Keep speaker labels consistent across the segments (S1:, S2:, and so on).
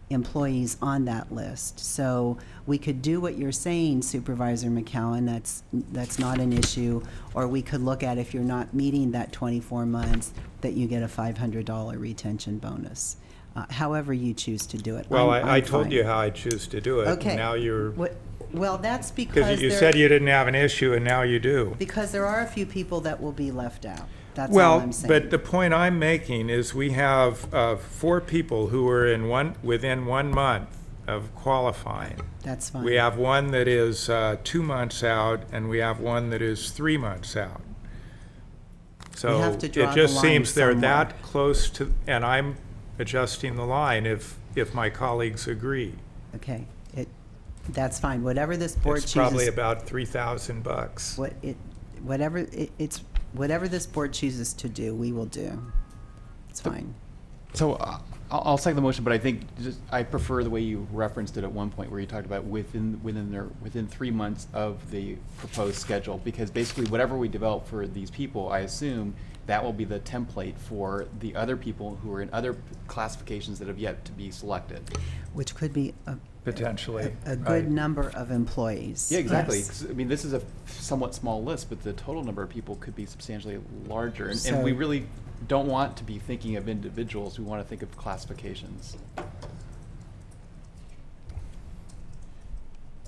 S1: employees on that list. So we could do what you're saying, Supervisor McCowan, that's not an issue, or we could look at if you're not meeting that 24 months, that you get a $500 retention bonus. However you choose to do it.
S2: Well,
S1: I'm
S2: I told
S1: fine.
S2: you how I choose to do it.
S1: Okay.
S2: And now you're,
S1: Well, that's because
S2: because you said you didn't have an issue, and now you do.
S1: because there are a few people that will be left out. That's all I'm
S2: Well,
S1: saying.
S2: but the point I'm making is we have 4 people who are within 1 month of qualifying.
S1: That's fine.
S2: We have one that is 2 months out, and we have one that is 3 months out. So
S1: have to
S2: it
S1: draw
S2: just
S1: the line
S2: seems they're
S1: somewhere.
S2: that close to, and I'm adjusting the line if my colleagues agree.
S1: Okay, that's fine. Whatever this board
S2: It's
S1: chooses.
S2: probably about $3,000.
S1: Whatever this board chooses to do, we will do. It's fine.
S3: So I'll second the motion, but I think I prefer the way you referenced it at one point, where you talked about within 3 months of the proposed schedule, because basically whatever we develop for these people, I assume that will be the template for the other people who are in other classifications that have yet to be selected.
S1: Which could be
S2: Potentially.
S1: a
S2: right.
S1: good number of employees.
S3: Yeah, exactly.
S1: Yes.
S3: 'Cause, I mean, this is a somewhat small list, but the total number of people could be substantially larger. And
S1: So-
S3: we really don't want to be thinking of individuals. We want to think of classifications.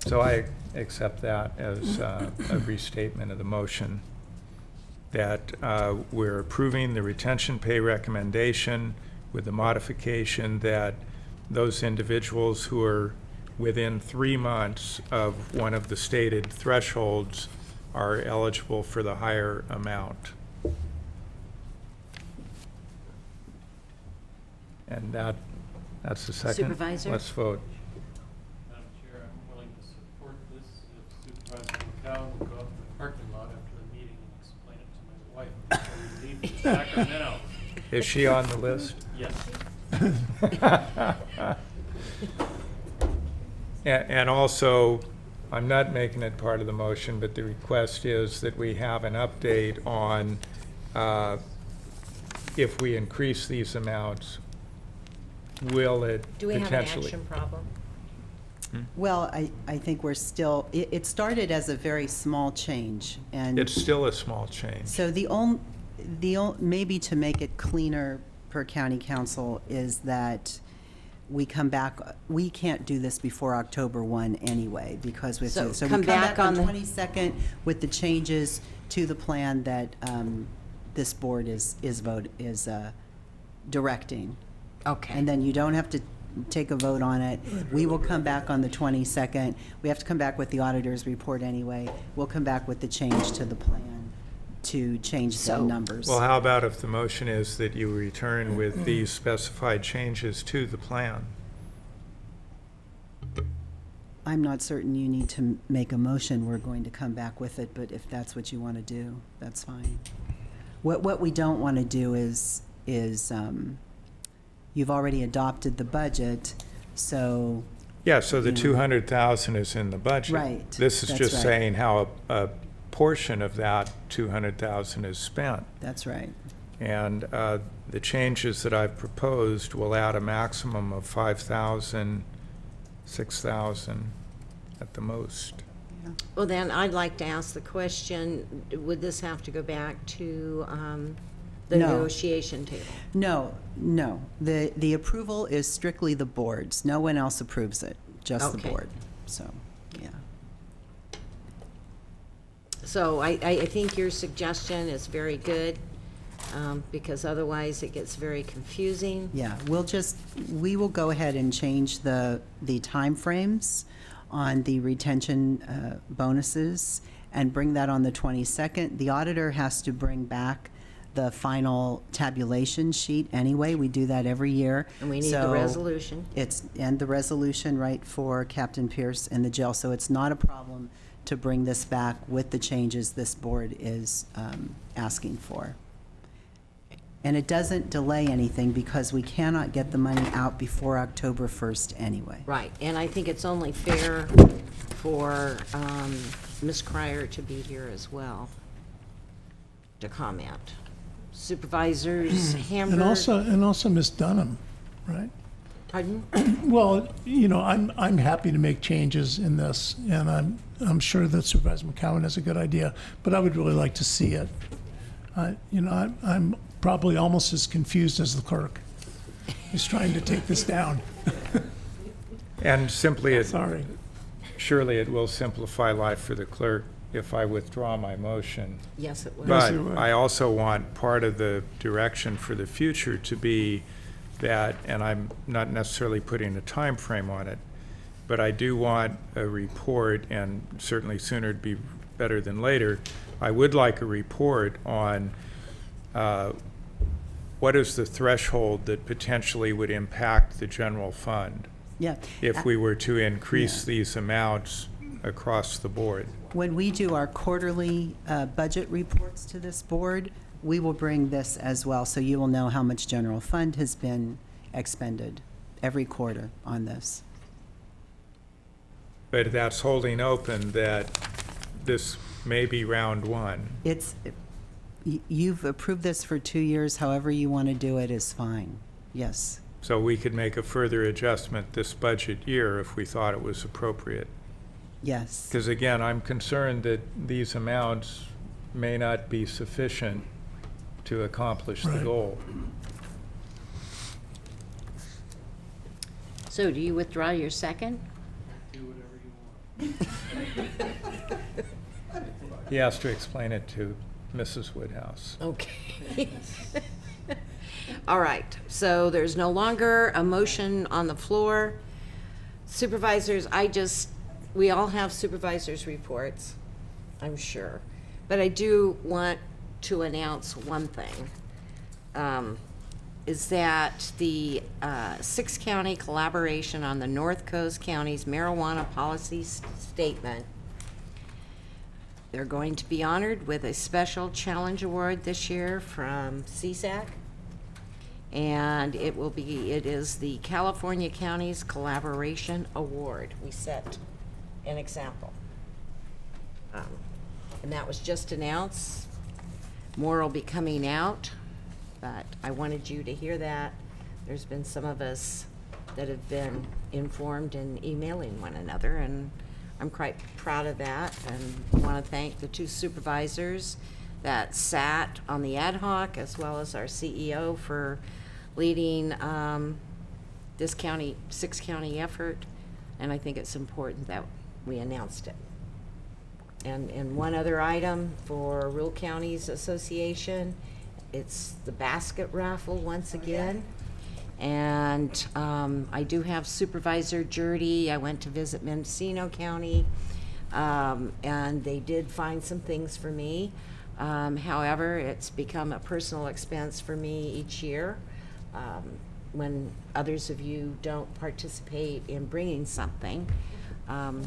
S2: So I accept that as a restatement of the motion, that we're approving the retention pay recommendation with the modification that those individuals who are within 3 months of one of the stated thresholds are eligible for the higher amount. And that's the second.
S4: Supervisor?
S2: Let's vote.
S5: Madam Chair, I'm willing to support this if Supervisor McCown will go up to the parking lot after the meeting and explain it to my wife before we leave for Sacramento.
S2: Is she on the list?
S5: Yes.
S2: And also, I'm not making it part of the motion, but the request is that we have an update on if we increase these amounts, will it
S4: Do we have an
S2: potentially?
S4: action problem?
S1: Well, I think we're still, it started as a very small change, and
S2: It's still a small change.
S1: so maybe to make it cleaner per county council is that we come back, we can't do this before October 1 anyway, because with,
S4: So
S1: we
S4: come
S1: come
S4: back
S1: back on
S4: on the-
S1: 22nd with the changes to the plan that this board is directing.
S4: Okay.
S1: And then you don't have to take a vote on it. We will come back on the 22nd. We have to come back with the auditor's report anyway. We'll come back with the change to the plan to change the
S4: So-
S1: numbers.
S2: Well, how about if the motion is that you return with these specified changes to the plan?
S1: I'm not certain you need to make a motion. We're going to come back with it, but if that's what you want to do, that's fine. What we don't want to do is you've already adopted the budget, so
S2: Yeah, so the
S1: Yeah.
S2: 200,000 is in the budget.
S1: Right,
S2: This is
S1: that's
S2: just
S1: right.
S2: saying how a portion of that 200,000 is spent.
S1: that's right.
S2: And the changes that I've proposed will add a maximum of 5,000, 6,000 at the most.
S4: Well, then I'd like to ask the question, would this have to go back to the
S1: No.
S4: negotiation table?
S1: No. The approval is strictly the board's. No one else approves it, just the
S4: Okay.
S1: board. So, yeah.
S4: So I think your suggestion is very good, because otherwise it gets very confusing.
S1: Yeah, we will go ahead and change the timeframes on the retention bonuses and bring that on the 22nd. The auditor has to bring back the final tabulation sheet anyway. We do that every year.
S4: And we need the
S1: So
S4: resolution.
S1: and the resolution, right, for Captain Pierce and the jail. So it's not a problem to bring this back with the changes this board is asking for. And it doesn't delay anything because we cannot get the money out before October 1st anyway.
S4: Right, and I think it's only fair for Ms. Cryer to be here as well to comment. Supervisors Hamburg.
S6: And also Ms. Dunham, right?
S4: Pardon?
S6: Well, I'm happy to make changes in this, and I'm sure that Supervisor McCowan has a good idea, but I would really like to see it. I'm probably almost as confused as the clerk. He's trying to take this down.
S2: And simply,
S6: Sorry.
S2: surely it will simplify life for the clerk if I withdraw my motion.
S4: Yes, it will.
S2: But
S6: it will.
S2: I also want part of the direction for the future to be that, and I'm not necessarily putting a time frame on it, but I do want a report, and certainly sooner it'd be better than later. I would like a report on what is the threshold that potentially would impact the general fund
S1: Yeah.
S2: if we were to increase these amounts across the board.
S1: When we do our quarterly budget reports to this board, we will bring this as well, so you will know how much general fund has been expended every quarter on this.
S2: But that's holding open that this may be round one.
S1: You've approved this for 2 years, however you want to do it is fine, yes.
S2: So we could make a further adjustment this budget year if we thought it was appropriate.
S1: Yes.
S2: Because again, I'm concerned that these amounts may not be sufficient to accomplish the
S6: Right.
S2: goal.
S4: So do you withdraw your second?
S5: Do whatever you want.
S2: He has to explain it to Mrs. Woodhouse.
S4: Okay. All right, so there's no longer a motion on the floor. Supervisors, we all have supervisors' reports, I'm sure. But I do want to announce one thing, is that the six-county collaboration on the North Coast County's marijuana policy statement, they're going to be honored with a special challenge award this year from CSAC. And it is the California Counties Collaboration Award. We set an example. And that was just announced. More will be coming out, but I wanted you to hear that. There's been some of us that have been informed and emailing one another, and I'm quite proud of that, and want to thank the two supervisors that sat on the ad hoc, as well as our CEO for leading this six-county effort, and I think it's important that we announced it. And one other item for Rural Counties Association, it's the basket raffle once again. And I do have Supervisor Jurdy. I went to visit Mendocino County, and they did find some things for me. However, it's become a personal expense for me each year when others of you don't participate in bringing something.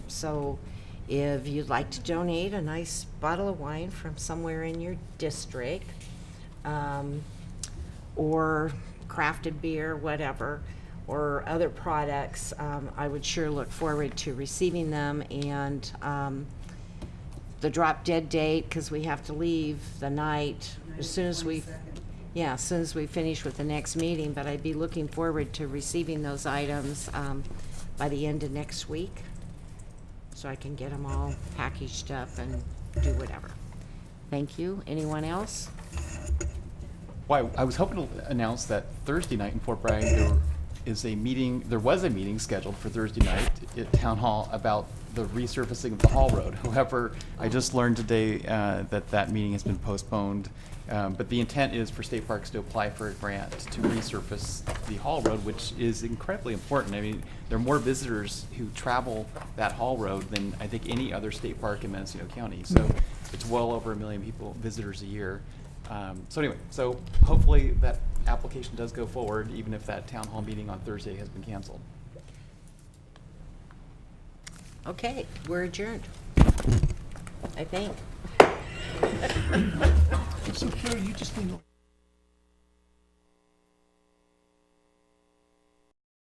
S4: So if you'd like to donate a nice bottle of wine from somewhere in your district, or crafted beer, whatever, or other products, I would sure look forward to receiving them. And the drop dead date, because we have to leave the night as soon as we finish with the next meeting, but I'd be looking forward to receiving those items by the end of next week, so I can get them all packaged up and do whatever. Thank you. Anyone else?
S3: Well, I was hoping to announce that Thursday night in Fort Bragg, there was a meeting scheduled for Thursday night at Town Hall about the resurfacing of the Hall Road. However, I just learned today that meeting has been postponed. But the intent is for state parks to apply for a grant to resurface the Hall Road, which is incredibly important. I mean, there are more visitors who travel that Hall Road than I think any other state park in Mendocino County. So it's well over 1 million visitors a year. So hopefully that application does go forward, even if that town hall meeting on Thursday has been canceled.
S4: Okay, we're adjourned, I think.
S6: So, Carrie, you just need to